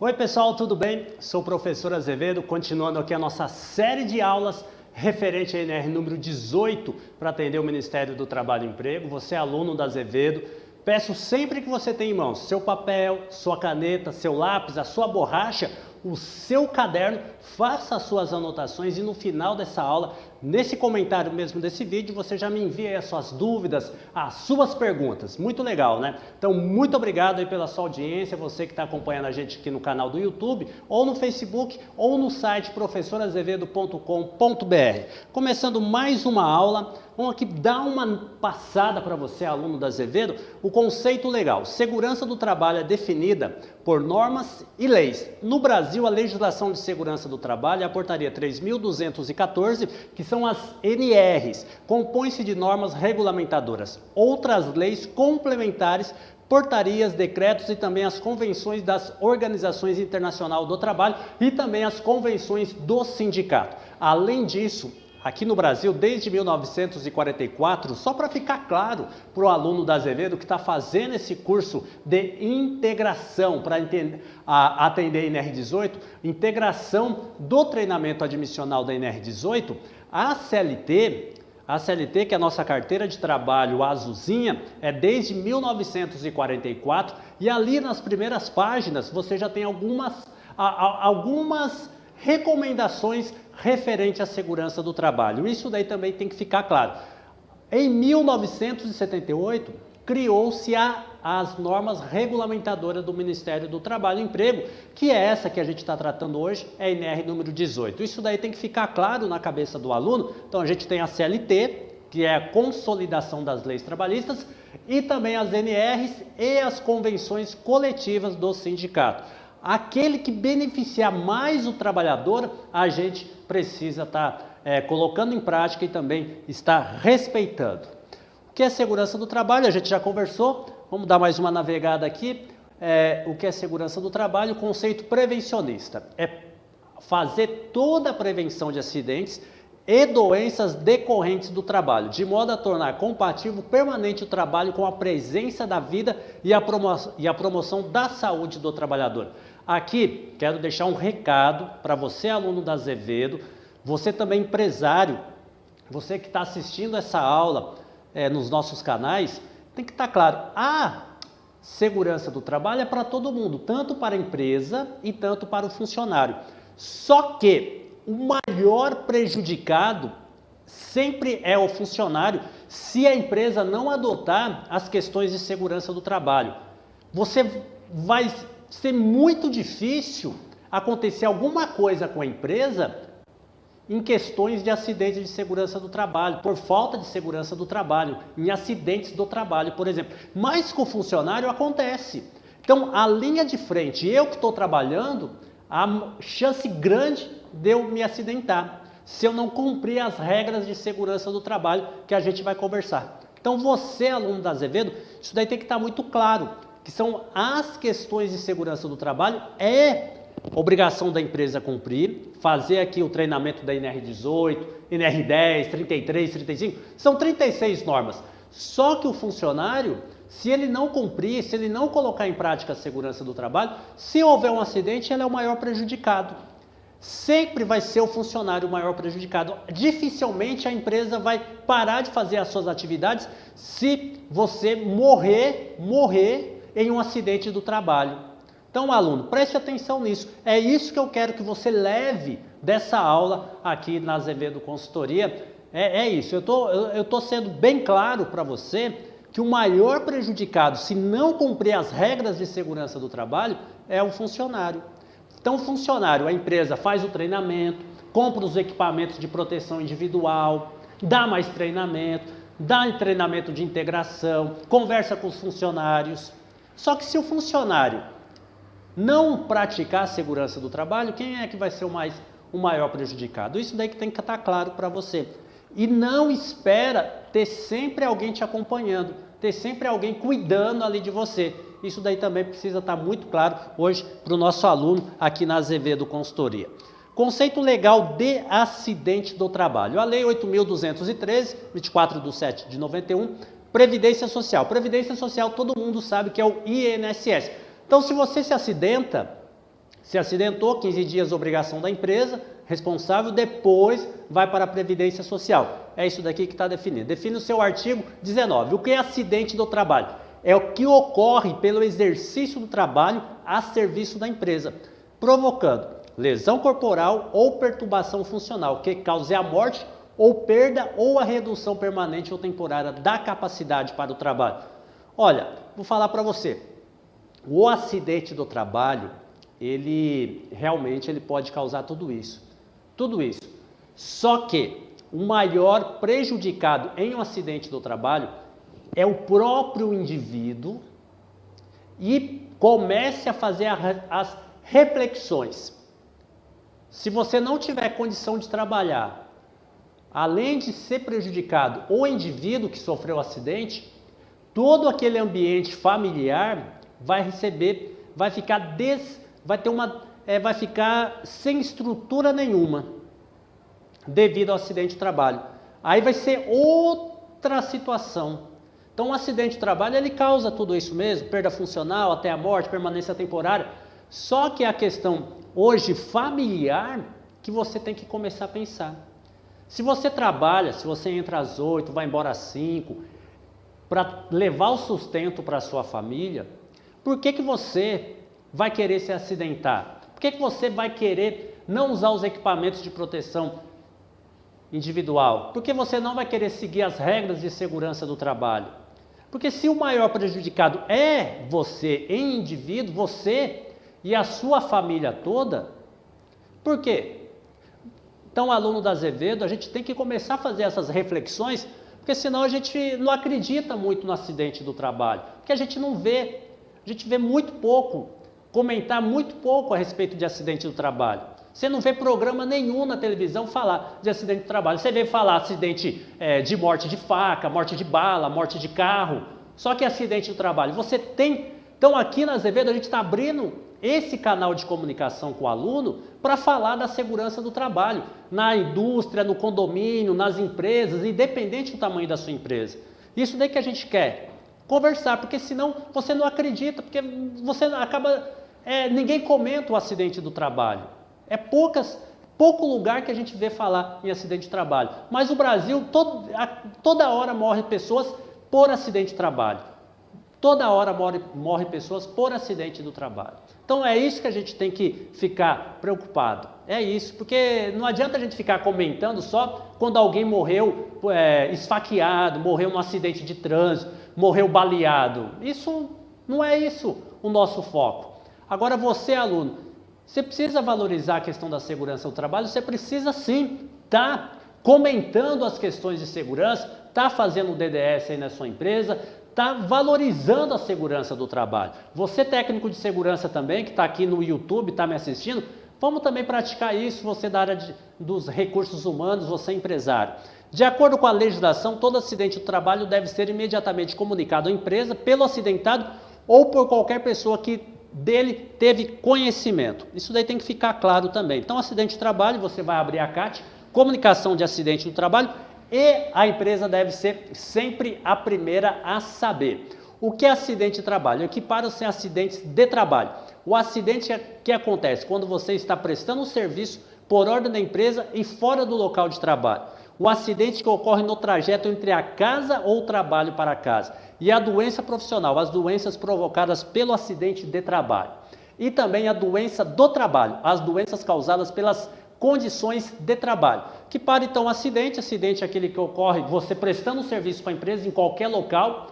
Oi pessoal, tudo bem? Sou o professor Azevedo, continuando aqui a nossa série de aulas referente à NR número 18 para atender o Ministério do Trabalho e Emprego. Você é aluno da Azevedo. Peço sempre que você tenha em mãos seu papel, sua caneta, seu lápis, a sua borracha, o seu caderno, faça as suas anotações e no final dessa aula, nesse comentário mesmo desse vídeo, você já me envia aí as suas dúvidas, as suas perguntas. Muito legal, né? Então, muito obrigado aí pela sua audiência, você que está acompanhando a gente aqui no canal do YouTube, ou no Facebook, ou no site professorazevedo.com.br. Começando mais uma aula, vamos aqui dar uma passada para você, aluno da Azevedo, o conceito legal. Segurança do trabalho é definida por normas e leis. No Brasil, a legislação de segurança do trabalho é a portaria 3.214, que são as NRs, compõe-se de normas regulamentadoras. Outras leis complementares, portarias, decretos e também as convenções das organizações internacionais do trabalho e também as convenções do sindicato. Além disso, aqui no Brasil, desde 1944, só para ficar claro para o aluno da Azevedo que está fazendo esse curso de integração para atender a NR18, integração do treinamento admissional da NR18, a CLT, que é a nossa carteira de trabalho azulzinha, é desde 1944 e ali nas primeiras páginas você já tem algumas recomendações referente à segurança do trabalho. Isso daí também tem que ficar claro. Em 1978, criou-se as normas regulamentadoras do Ministério do Trabalho e Emprego, que é essa que a gente está tratando hoje, é a NR número 18. Isso daí tem que ficar claro na cabeça do aluno. Então a gente tem a CLT, que é a consolidação das leis trabalhistas, e também as NRs e as convenções coletivas do sindicato. Aquele que beneficiar mais o trabalhador, a gente precisa estar colocando em prática e também estar respeitando. O que é segurança do trabalho? A gente já conversou, vamos dar mais uma navegada aqui. O que é segurança do trabalho? O conceito prevencionista é fazer toda a prevenção de acidentes e doenças decorrentes do trabalho, de modo a tornar compatível permanente o trabalho com a presença da vida e a promoção da saúde do trabalhador. Aqui, quero deixar um recado para você, aluno da Azevedo, você também empresário, você que está assistindo essa aula nos nossos canais, tem que estar claro, a segurança do trabalho é para todo mundo, tanto para a empresa e tanto para o funcionário. Só que o maior prejudicado sempre é o funcionário se a empresa não adotar as questões de segurança do trabalho. Você vai ser muito difícil acontecer alguma coisa com a empresa em questões de acidentes de segurança do trabalho, por falta de segurança do trabalho, em acidentes do trabalho, por exemplo. Mas com o funcionário acontece. Então, a linha de frente, eu que estou trabalhando, há chance grande de eu me acidentar, se eu não cumprir as regras de segurança do trabalho que a gente vai conversar. Então, você, aluno da Azevedo, isso daí tem que estar muito claro, que são as questões de segurança do trabalho, é obrigação da empresa cumprir, fazer aqui o treinamento da NR18, NR10, 33, 35, são 36 normas. Só que o funcionário, se ele não cumprir, se ele não colocar em prática a segurança do trabalho, se houver um acidente, ele é o maior prejudicado. Sempre vai ser o funcionário o maior prejudicado. Dificilmente a empresa vai parar de fazer as suas atividades se você morrer em um acidente do trabalho. Então, aluno, preste atenção nisso. É isso que eu quero que você leve dessa aula aqui na Azevedo Consultoria. É isso. Eu tô sendo bem claro para você que o maior prejudicado, se não cumprir as regras de segurança do trabalho, é o funcionário. Então, o funcionário, a empresa faz o treinamento, compra os equipamentos de proteção individual, dá mais treinamento, dá treinamento de integração, conversa com os funcionários. Só que se o funcionário não praticar a segurança do trabalho, quem é que vai ser o maior prejudicado? Isso daí que tem que estar claro para você. E não espera ter sempre alguém te acompanhando, ter sempre alguém cuidando ali de você. Isso daí também precisa estar muito claro hoje para o nosso aluno aqui na Azevedo Consultoria. Conceito legal de acidente do trabalho. A Lei 8.213, 24/7/91, Previdência Social. Previdência Social todo mundo sabe que é o INSS. Então, se você se acidenta, Se acidentou, 15 dias obrigação da empresa, responsável, depois vai para a Previdência Social. É isso daqui que está definido. Define o seu artigo 19. O que é acidente do trabalho? É o que ocorre pelo exercício do trabalho a serviço da empresa, provocando lesão corporal ou perturbação funcional, que cause a morte ou perda ou a redução permanente ou temporária da capacidade para o trabalho. Olha, vou falar para você, o acidente do trabalho, ele realmente pode causar tudo isso. Só que o maior prejudicado em um acidente do trabalho é o próprio indivíduo e comece a fazer as reflexões. Se você não tiver condição de trabalhar, além de ser prejudicado o indivíduo que sofreu o acidente, todo aquele ambiente familiar vai ficar sem estrutura nenhuma devido ao acidente de trabalho. Aí vai ser outra situação. Então, o acidente de trabalho, ele causa tudo isso mesmo, perda funcional, até a morte, permanência temporária. Só que a questão hoje familiar que você tem que começar a pensar. Se você trabalha, se você entra às 8, vai embora às 5, para levar o sustento para a sua família, por que você vai querer se acidentar? Por que você vai querer não usar os equipamentos de proteção individual? Por que você não vai querer seguir as regras de segurança do trabalho? Porque se o maior prejudicado é você em indivíduo, você e a sua família toda, por quê? Então, aluno da Azevedo, a gente tem que começar a fazer essas reflexões, porque senão a gente não acredita muito no acidente do trabalho, porque a gente não vê, a gente vê muito pouco, comentar muito pouco a respeito de acidente do trabalho. Você não vê programa nenhum na televisão falar de acidente de trabalho. Você vê falar acidente de morte de faca, morte de bala, morte de carro. Só que acidente do trabalho. Você tem... Então aqui na Azevedo a gente está abrindo esse canal de comunicação com o aluno para falar da segurança do trabalho. Na indústria, no condomínio, nas empresas, independente do tamanho da sua empresa. Isso daí que a gente quer conversar, porque senão você não acredita, porque você acaba... ninguém comenta o acidente do trabalho. É pouco lugar que a gente vê falar em acidente de trabalho. Mas o Brasil, toda hora morre pessoas por acidente de trabalho. Toda hora morre pessoas por acidente do trabalho. Então é isso que a gente tem que ficar preocupado. É isso, porque não adianta a gente ficar comentando só quando alguém morreu esfaqueado, morreu num acidente de trânsito, morreu baleado. Isso não é isso o nosso foco. Agora você, aluno, você precisa valorizar a questão da segurança do trabalho, você precisa sim estar comentando as questões de segurança, estar fazendo o DDS aí na sua empresa, estar valorizando a segurança do trabalho. Você, técnico de segurança também, que está aqui no YouTube, está me assistindo, vamos também praticar isso, você da área dos recursos humanos, você empresário. De acordo com a legislação, todo acidente do trabalho deve ser imediatamente comunicado à empresa pelo acidentado ou por qualquer pessoa que dele teve conhecimento. Isso daí tem que ficar claro também. Então, acidente de trabalho, você vai abrir a CAT, comunicação de acidente do trabalho, e a empresa deve ser sempre a primeira a saber. O que é acidente de trabalho? Equiparam-se acidentes de trabalho. O acidente é que acontece quando você está prestando um serviço por ordem da empresa e fora do local de trabalho. O acidente que ocorre no trajeto entre a casa ou o trabalho para casa. E a doença profissional, as doenças provocadas pelo acidente de trabalho. E também a doença do trabalho, as doenças causadas pelas condições de trabalho. Que para então o acidente é aquele que ocorre você prestando serviço para a empresa em qualquer local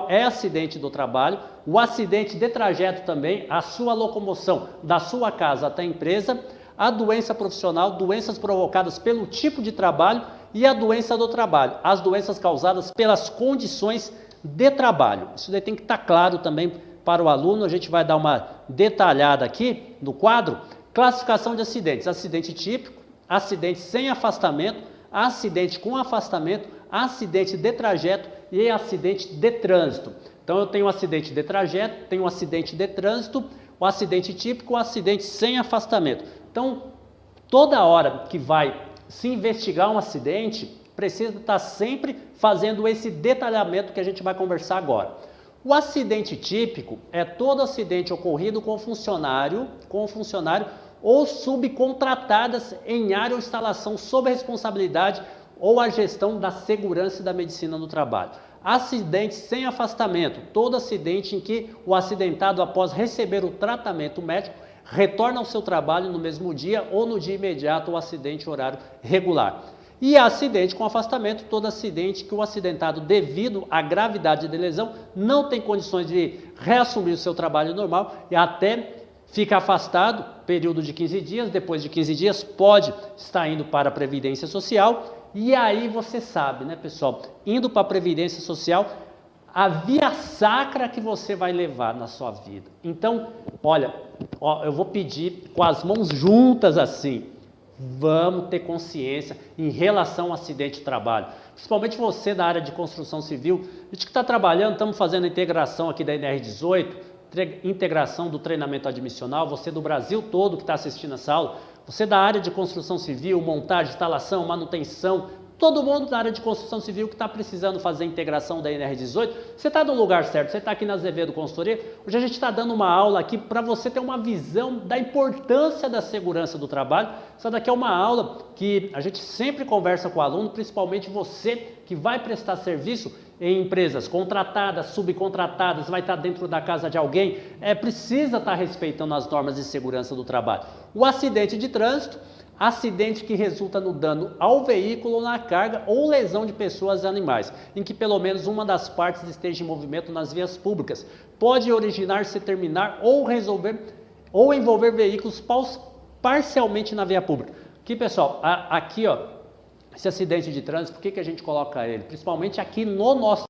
é acidente do trabalho. O acidente de trajeto também, a sua locomoção da sua casa até a empresa. A doença profissional, doenças provocadas pelo tipo de trabalho e a doença do trabalho, as doenças causadas pelas condições de trabalho. Isso daí tem que estar claro também para o aluno, a gente vai dar uma detalhada aqui no quadro. Classificação de acidentes, acidente típico, acidente sem afastamento, acidente com afastamento, acidente de trajeto e acidente de trânsito. Então eu tenho um acidente de trajeto, tenho um acidente de trânsito, o acidente típico, o acidente sem afastamento. Então, toda hora que vai se investigar um acidente, precisa estar sempre fazendo esse detalhamento que a gente vai conversar agora. O acidente típico é todo acidente ocorrido com funcionário ou subcontratadas em área ou instalação sob a responsabilidade ou a gestão da segurança e da medicina no trabalho. Acidente sem afastamento, todo acidente em que o acidentado, após receber o tratamento médico, retorna ao seu trabalho no mesmo dia ou no dia imediato ao acidente horário regular. E acidente com afastamento, todo acidente que o acidentado, devido à gravidade da lesão, não tem condições de reassumir o seu trabalho normal e até fica afastado, período de 15 dias, depois de 15 dias pode estar indo para a Previdência Social. E aí você sabe, né, pessoal, indo para a Previdência Social, a via sacra que você vai levar na sua vida. Então, olha, eu vou pedir com as mãos juntas assim, vamos ter consciência em relação ao acidente de trabalho. Principalmente você da área de construção civil, a gente que está trabalhando, estamos fazendo a integração aqui da NR18, integração do treinamento admissional, você do Brasil todo que está assistindo essa aula, você da área de construção civil, montagem, instalação, manutenção, todo mundo da área de construção civil que está precisando fazer a integração da NR18, você está no lugar certo, você está aqui na Azevedo Consultoria. Hoje a gente está dando uma aula aqui para você ter uma visão da importância da segurança do trabalho. Essa daqui é uma aula que a gente sempre conversa com o aluno, principalmente você que vai prestar serviço em empresas contratadas, subcontratadas, vai estar dentro da casa de alguém, precisa estar respeitando as normas de segurança do trabalho. O acidente de trânsito, acidente que resulta no dano ao veículo ou na carga ou lesão de pessoas e animais, em que pelo menos uma das partes esteja em movimento nas vias públicas, pode originar-se, terminar ou envolver veículos parcialmente na via pública. Aqui, pessoal, aqui, ó, esse acidente de trânsito, por que a gente coloca ele? Principalmente aqui no nosso